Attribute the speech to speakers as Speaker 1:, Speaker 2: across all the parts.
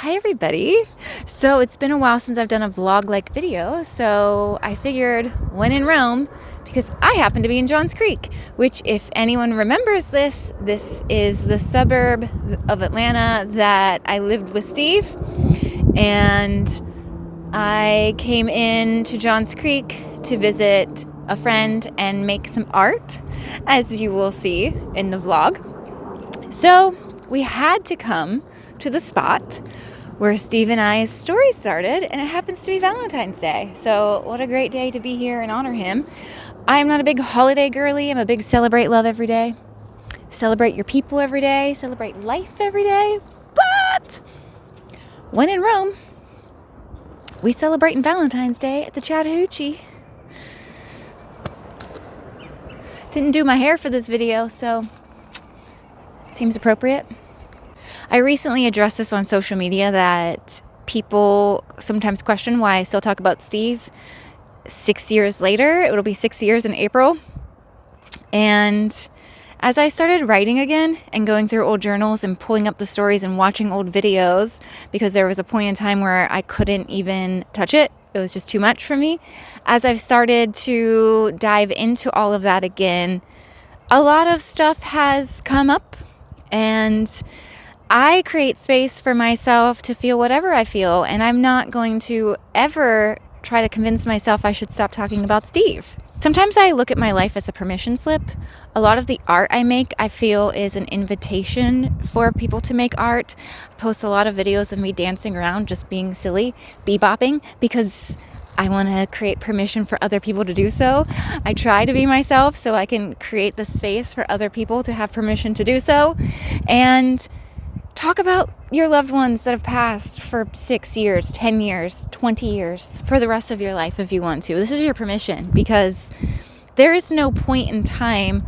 Speaker 1: Hi everybody. So it's been a while since I've done a vlog-like video, so I figured when in Rome, because I happen to be in Johns Creek, which if anyone remembers this is the suburb of Atlanta that I lived with Steve, and I came in to Johns Creek to visit a friend and make some art, as you will see in the vlog. So we had to come to the spot where Steve and I's story started, and it happens to be Valentine's Day. So what a great day to be here and honor him. I'm not a big holiday girly. I'm a big celebrate love every day. Celebrate your people every day. Celebrate life every day. But when in Rome, we celebrate Valentine's Day at the Chattahoochee. Didn't do my hair for this video, so seems appropriate. I recently addressed this on social media that people sometimes question why I still talk about Steve 6 years later. It'll be 6 years in April. And as I started writing again and going through old journals and pulling up the stories and watching old videos, because there was a point in time where I couldn't even touch it. It was just too much for me. As I've started to dive into all of that again, a lot of stuff has come up, and I create space for myself to feel whatever I feel, and I'm not going to ever try to convince myself I should stop talking about Steve. Sometimes I look at my life as a permission slip. A lot of the art I make, I feel, is an invitation for people to make art. I post a lot of videos of me dancing around, just being silly, bebopping, because I want to create permission for other people to do so. I try to be myself so I can create the space for other people to have permission to do so. And talk about your loved ones that have passed for 6 years, 10 years, 20 years, for the rest of your life if you want to. This is your permission, because there is no point in time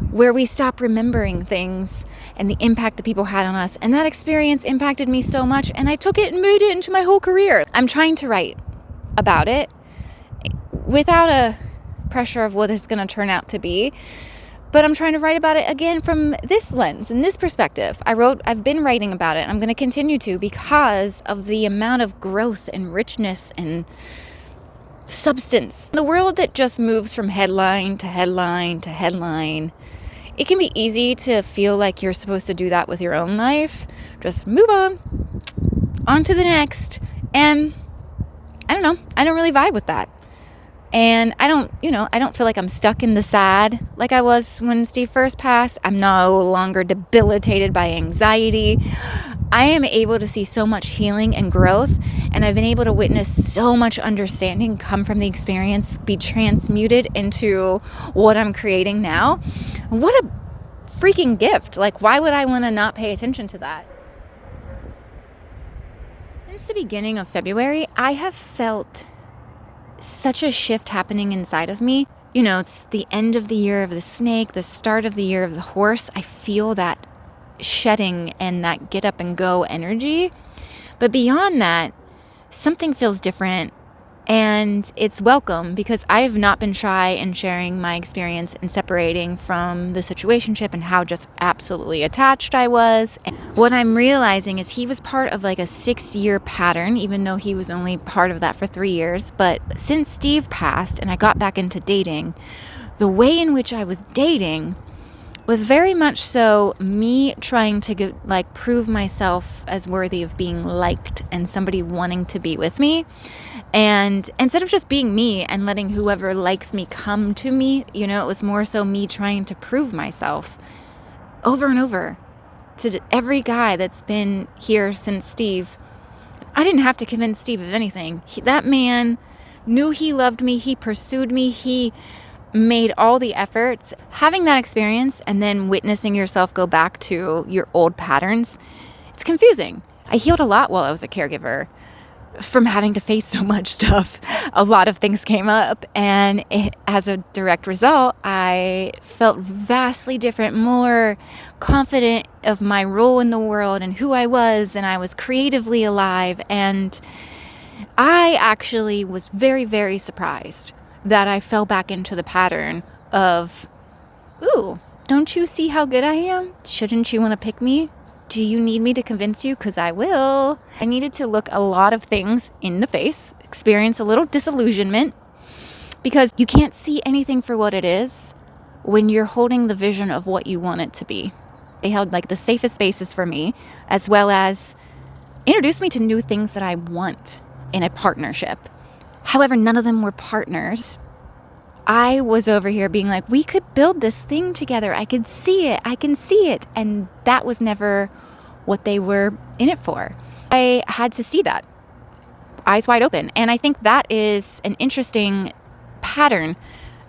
Speaker 1: where we stop remembering things and the impact that people had on us. And that experience impacted me so much, and I took it and made it into my whole career. I'm trying to write about it without a pressure of what it's going to turn out to be. But I'm trying to write about it again from this lens and this perspective. I've been writing about it, and I'm going to continue to, because of the amount of growth and richness and substance. The world that just moves from headline to headline to headline, it can be easy to feel like you're supposed to do that with your own life. Just move on to the next. And I don't know, I don't really vibe with that. And I don't feel like I'm stuck in the sad like I was when Steve first passed. I'm no longer debilitated by anxiety. I am able to see so much healing and growth, and I've been able to witness so much understanding come from the experience, be transmuted into what I'm creating now. What a freaking gift. Like, why would I want to not pay attention to that? Since the beginning of February, I have felt such a shift happening inside of me. You know, it's the end of the year of the snake, the start of the year of the horse. I feel that shedding and that get up and go energy. But beyond that, something feels different, and it's welcome, because I've not been shy in sharing my experience and separating from the situationship and how just absolutely attached I was. And what I'm realizing is he was part of like a 6-year pattern, even though he was only part of that for 3 years. But since Steve passed and I got back into dating, the way in which I was dating was very much so me trying to prove myself as worthy of being liked and somebody wanting to be with me. And instead of just being me and letting whoever likes me come to me, it was more so me trying to prove myself over and over to every guy that's been here since Steve. I didn't have to convince Steve of anything. That man knew he loved me. He pursued me. He made all the efforts. Having that experience and then witnessing yourself go back to your old patterns, it's confusing. I healed a lot while I was a caregiver from having to face so much stuff. A lot of things came up, and as a direct result, I felt vastly different, more confident of my role in the world and who I was, and I was creatively alive. And I actually was very, very surprised that I fell back into the pattern of, ooh, don't you see how good I am? Shouldn't you want to pick me? Do you need me to convince you? Because I will. I needed to look a lot of things in the face, experience a little disillusionment, because you can't see anything for what it is when you're holding the vision of what you want it to be. They held like the safest spaces for me, as well as introduced me to new things that I want in a partnership. However, none of them were partners. I was over here being like, we could build this thing together. I could see it. I can see it. And that was never what they were in it for. I had to see that, eyes wide open. And I think that is an interesting pattern,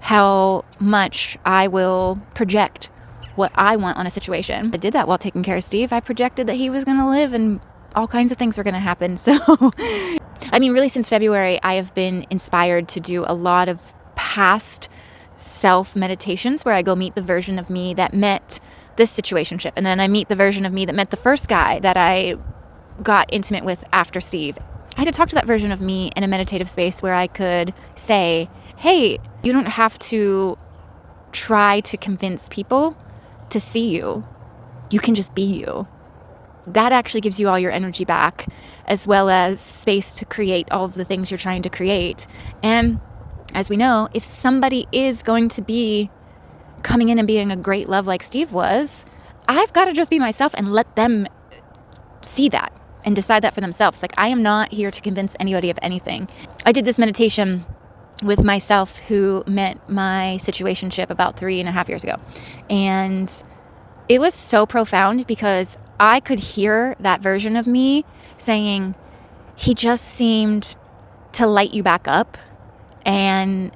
Speaker 1: how much I will project what I want on a situation. I did that while taking care of Steve. I projected that he was going to live and all kinds of things were going to happen. So, I mean, really since February, I have been inspired to do a lot of past self meditations where I go meet the version of me that met this situationship. And then I meet the version of me that met the first guy that I got intimate with after Steve. I had to talk to that version of me in a meditative space where I could say, hey, you don't have to try to convince people to see you. You can just be you. That actually gives you all your energy back, as well as space to create all of the things you're trying to create. And as we know, if somebody is going to be coming in and being a great love like Steve was, I've got to just be myself and let them see that and decide that for themselves. Like, I am not here to convince anybody of anything. I did this meditation with myself who met my situationship about 3.5 years ago. And it was so profound because I could hear that version of me saying, he just seemed to light you back up. And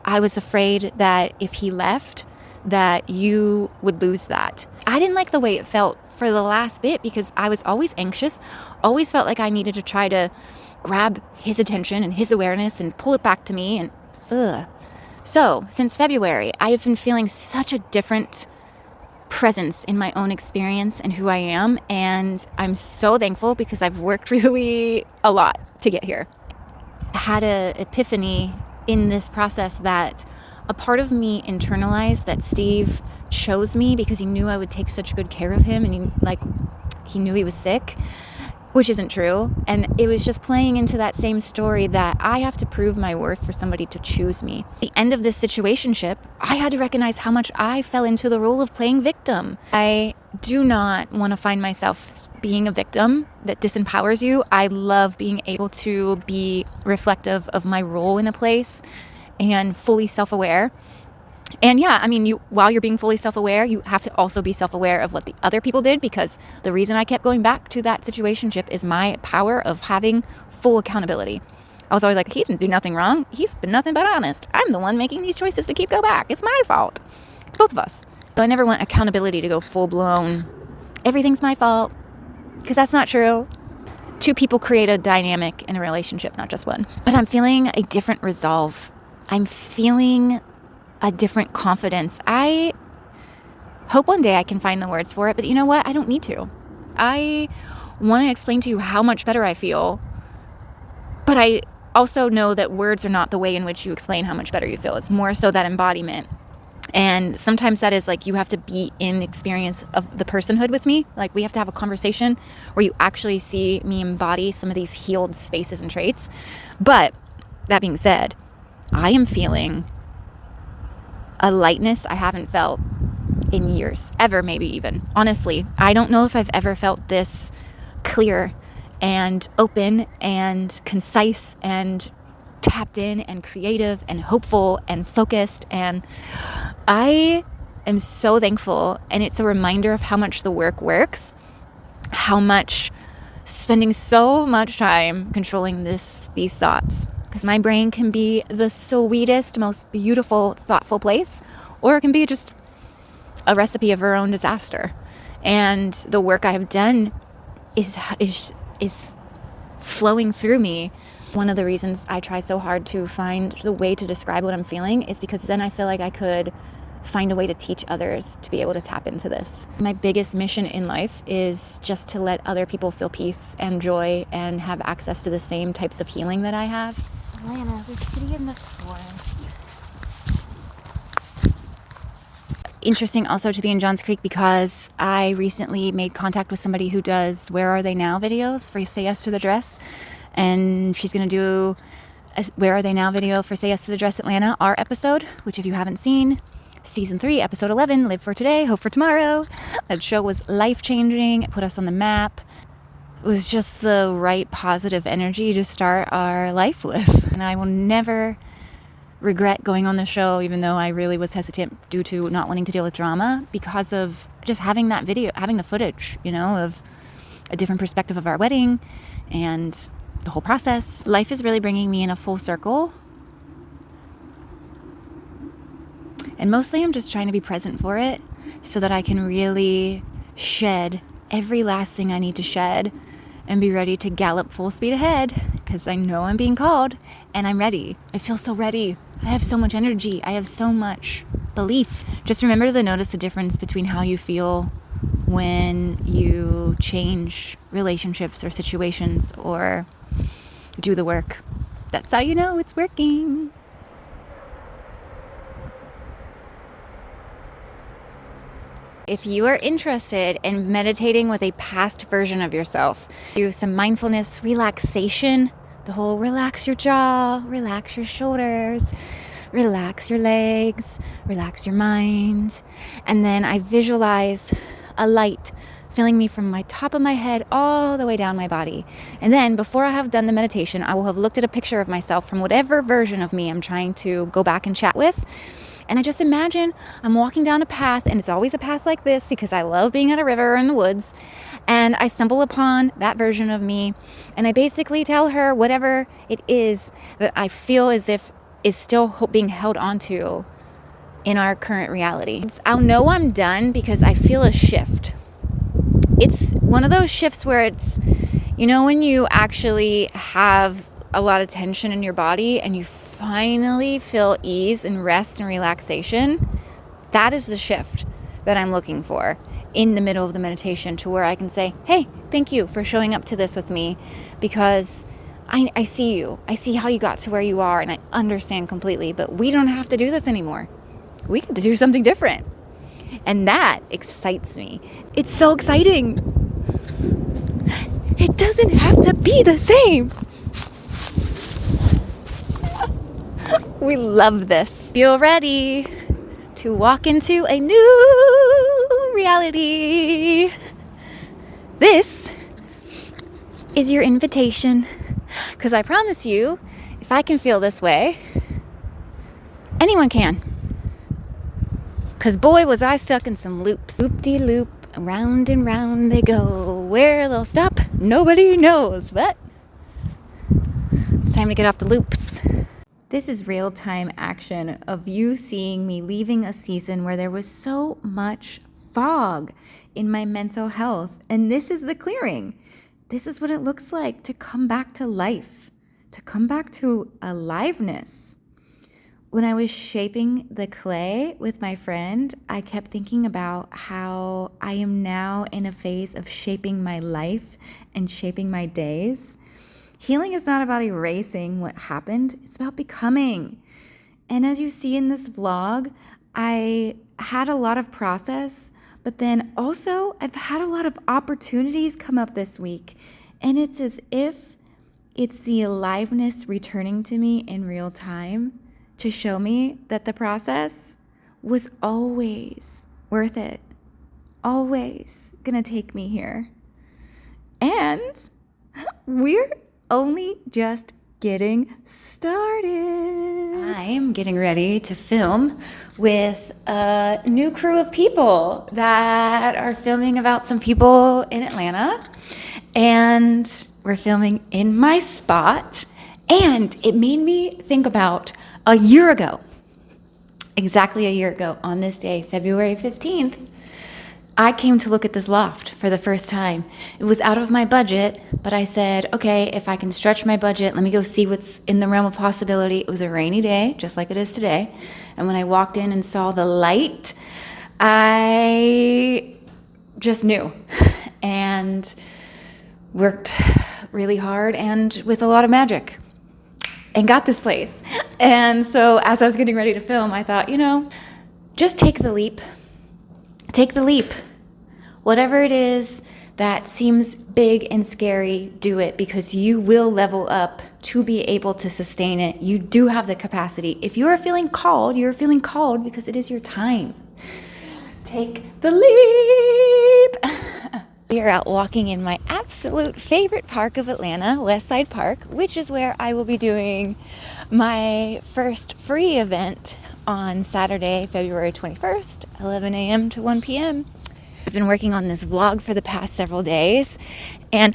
Speaker 1: I was afraid that if he left, that you would lose that. I didn't like the way it felt for the last bit because I was always anxious, always felt like I needed to try to grab his attention and his awareness and pull it back to me. And So since February, I have been feeling such a different presence in my own experience and who I am. And I'm so thankful because I've worked really a lot to get here. I had an epiphany in this process that a part of me internalized that Steve chose me because he knew I would take such good care of him, and he knew he was sick, which isn't true. And it was just playing into that same story that I have to prove my worth for somebody to choose me. At the end of this situationship, I had to recognize how much I fell into the role of playing victim. I do not want to find myself being a victim that disempowers you. I love being able to be reflective of my role in a place and fully self-aware. And yeah, I mean, while you're being fully self-aware, you have to also be self-aware of what the other people did, because the reason I kept going back to that situationship is my power of having full accountability. I was always like, he didn't do nothing wrong. He's been nothing but honest. I'm the one making these choices to keep go back. It's my fault. It's both of us. So I never want accountability to go full-blown, everything's my fault, because that's not true. Two people create a dynamic in a relationship, not just one. But I'm feeling a different resolve. I'm feeling a different confidence. I hope one day I can find the words for it, but you know what? I don't need to. I want to explain to you how much better I feel, but I also know that words are not the way in which you explain how much better you feel. It's more so that embodiment. And sometimes that is like you have to be in experience of the personhood with me. Like, we have to have a conversation where you actually see me embody some of these healed spaces and traits. But that being said, I am feeling a lightness I haven't felt in years, ever, maybe even. Honestly, I don't know if I've ever felt this clear and open and concise and tapped in and creative and hopeful and focused. And I am so thankful. And it's a reminder of how much the work works, how much spending so much time controlling these thoughts. Because my brain can be the sweetest, most beautiful, thoughtful place, or it can be just a recipe of her own disaster. And the work I have done is flowing through me. One of the reasons I try so hard to find the way to describe what I'm feeling is because then I feel like I could find a way to teach others to be able to tap into this. My biggest mission in life is just to let other people feel peace and joy and have access to the same types of healing that I have. Atlanta, we're sitting in the forest. interesting also to be in Johns Creek because I recently made contact with somebody who does Where Are They Now videos for Say Yes to the Dress. And she's going to do a Where Are They Now video for Say Yes to the Dress Atlanta, our episode, which if you haven't seen, season 3, episode 11, Live for Today, Hope for Tomorrow. That show was life-changing. It put us on the map. It was just the right positive energy to start our life with. And I will never regret going on the show, even though I really was hesitant due to not wanting to deal with drama, because of just having that video, having the footage, of a different perspective of our wedding and the whole process. Life is really bringing me in a full circle. And mostly I'm just trying to be present for it so that I can really shed every last thing I need to shed and be ready to gallop full speed ahead, because I know I'm being called and I'm ready. I feel so ready. I have so much energy. I have so much belief. Just remember to notice the difference between how you feel when you change relationships or situations or do the work. That's how you know it's working. If you are interested in meditating with a past version of yourself, do some mindfulness, relaxation, the whole relax your jaw, relax your shoulders, relax your legs, relax your mind. And then I visualize a light filling me from my top of my head all the way down my body. And then before I have done the meditation, I will have looked at a picture of myself from whatever version of me I'm trying to go back and chat with. And I just imagine I'm walking down a path, and it's always a path like this because I love being at a river or in the woods. And I stumble upon that version of me, and I basically tell her whatever it is that I feel as if is still being held onto in our current reality. I'll know I'm done because I feel a shift. It's one of those shifts where it's, when you actually have a lot of tension in your body and you finally feel ease and rest and relaxation. That is the shift that I'm looking for in the middle of the meditation, to where I can say, hey, thank you for showing up to this with me, because I see you. I see how you got to where you are, and I understand completely, but we don't have to do this anymore. We get to do something different. And that excites me. It's so exciting. It doesn't have to be the same. We love this. Feel ready to walk into a new reality. This is your invitation. Because I promise you, if I can feel this way, anyone can. Because boy, was I stuck in some loops. Loop-de-loop, round and round they go. Where they'll stop, nobody knows. But it's time to get off the loops. This is real-time action of you seeing me leaving a season where there was so much fog in my mental health. And this is the clearing. This is what it looks like to come back to life, to come back to aliveness. When I was shaping the clay with my friend, I kept thinking about how I am now in a phase of shaping my life and shaping my days. Healing is not about erasing what happened. It's about becoming. And as you see in this vlog, I had a lot of process, but then also I've had a lot of opportunities come up this week. And it's as if it's the aliveness returning to me in real time to show me that the process was always worth it. Always gonna take me here. And we're only just getting started. I am getting ready to film with a new crew of people that are filming about some people in Atlanta. And we're filming in my spot. And it made me think about a year ago, exactly a year ago on this day, February 15th, I came to look at this loft for the first time. It was out of my budget, but I said, okay, if I can stretch my budget, let me go see what's in the realm of possibility. It was a rainy day, just like it is today. And when I walked in and saw the light, I just knew and worked really hard and with a lot of magic and got this place. And so as I was getting ready to film, I thought, just take the leap. Take the leap. Whatever it is that seems big and scary, do it, because you will level up to be able to sustain it. You do have the capacity. If you are feeling called, you're feeling called because it is your time. Take the leap. We are out walking in my absolute favorite park of Atlanta, Westside Park, which is where I will be doing my first free event on Saturday, February 21st, 11 a.m. to 1 p.m. I've been working on this vlog for the past several days, and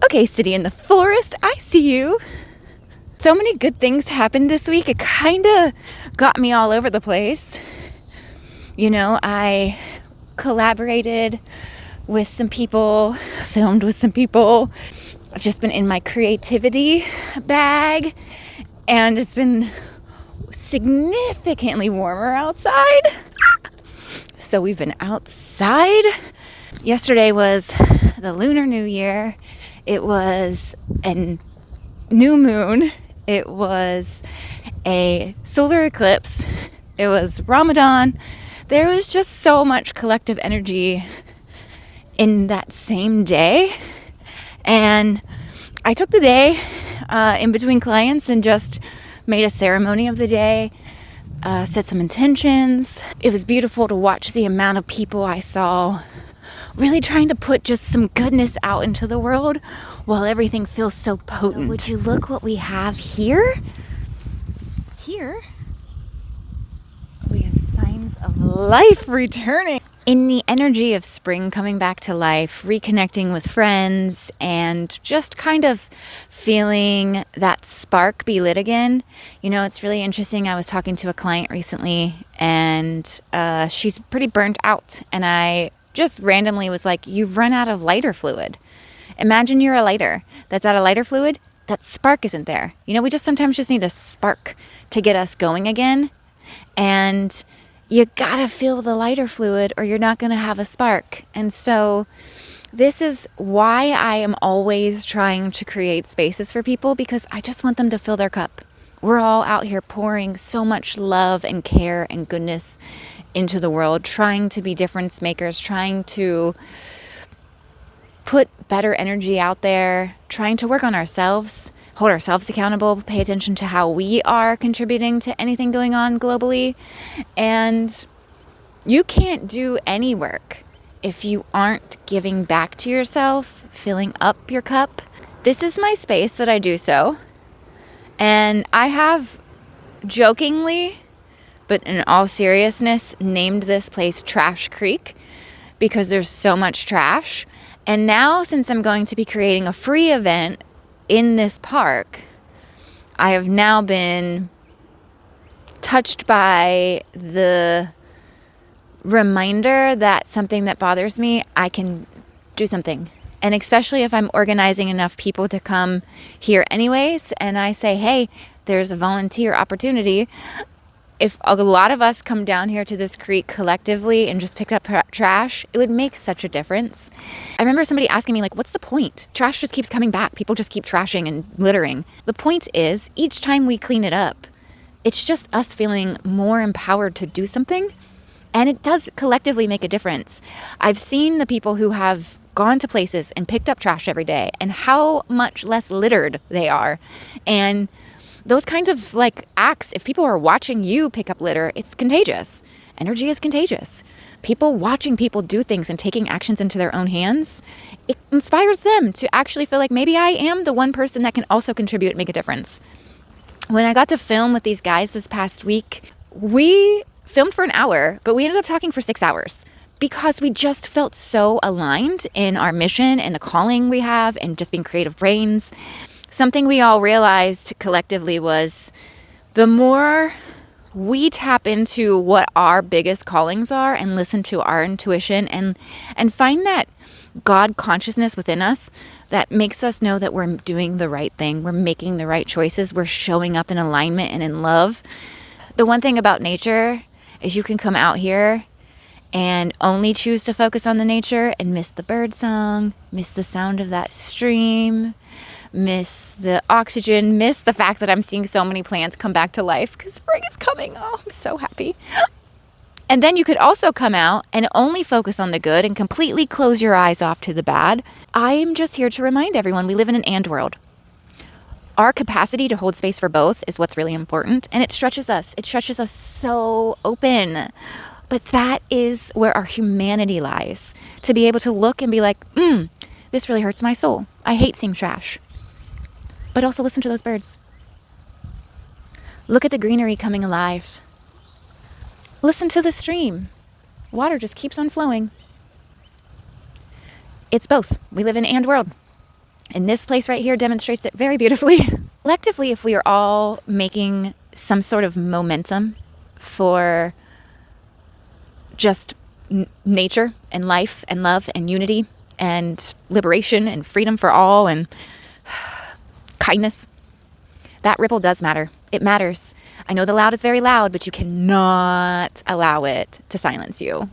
Speaker 1: okay, City in the Forest, I see you. So many good things happened this week. It kind of got me all over the place. You know, I collaborated with some people, filmed with some people. I've just been in my creativity bag, and it's been significantly warmer outside. So we've been outside. Yesterday was the Lunar New Year. It was a new moon. It was a solar eclipse. It was Ramadan. There was just so much collective energy in that same day. And I took the day in between clients and just made a ceremony of the day, set some intentions. It was beautiful to watch the amount of people I saw really trying to put just some goodness out into the world while everything feels so potent. Would you look what we have here? Here, we have signs of life returning. In the energy of spring coming back to life, reconnecting with friends, and just kind of feeling that spark be lit again. You know, it's really interesting. I was talking to a client recently, and she's pretty burnt out. And I just randomly was like, you've run out of lighter fluid. Imagine you're a lighter that's out of lighter fluid. That spark isn't there. You know, we just sometimes just need a spark to get us going again. And you gotta feel the lighter fluid or you're not gonna have a spark. And so this is why I am always trying to create spaces for people, because I just want them to fill their cup. We're all out here pouring so much love and care and goodness into the world, trying to be difference makers, trying to put better energy out there, trying to work on ourselves, hold ourselves accountable, pay attention to how we are contributing to anything going on globally. And you can't do any work if you aren't giving back to yourself, filling up your cup. This is my space that I do so. And I have jokingly, but in all seriousness, named this place Trash Creek because there's so much trash. And now, since I'm going to be creating a free event in this park, I have now been touched by the reminder that something that bothers me, I can do something. And especially if I'm organizing enough people to come here anyways, and I say, hey, there's a volunteer opportunity. If a lot of us come down here to this creek collectively and just pick up trash, it would make such a difference. I remember somebody asking me, like, what's the point? Trash just keeps coming back. People just keep trashing and littering. The point is, each time we clean it up, it's just us feeling more empowered to do something. And it does collectively make a difference. I've seen the people who have gone to places and picked up trash every day and how much less littered they are. And those kinds of like acts, if people are watching you pick up litter, it's contagious. Energy is contagious. People watching people do things and taking actions into their own hands, it inspires them to actually feel like maybe I am the one person that can also contribute and make a difference. When I got to film with these guys this past week, we filmed for an hour, but we ended up talking for 6 hours because we just felt so aligned in our mission and the calling we have and just being creative brains. Something we all realized collectively was the more we tap into what our biggest callings are and listen to our intuition and find that God consciousness within us that makes us know that we're doing the right thing, we're making the right choices, we're showing up in alignment and in love. The one thing about nature is you can come out here and only choose to focus on the nature and miss the bird song, miss the sound of that stream, miss the oxygen, miss the fact that I'm seeing so many plants come back to life because spring is coming. Oh, I'm so happy. And then you could also come out and only focus on the good and completely close your eyes off to the bad. I am just here to remind everyone we live in an and world. Our capacity to hold space for both is what's really important, and it stretches us. It stretches us so open. But that is where our humanity lies. To be able to look and be like, this really hurts my soul. I hate seeing trash. But also listen to those birds. Look at the greenery coming alive. Listen to the stream. Water just keeps on flowing. It's both. We live in an and world. And this place right here demonstrates it very beautifully. Collectively, if we are all making some sort of momentum for just nature and life and love and unity and liberation and freedom for all and kindness, that ripple does matter. It matters. I know the loud is very loud, but you cannot allow it to silence you.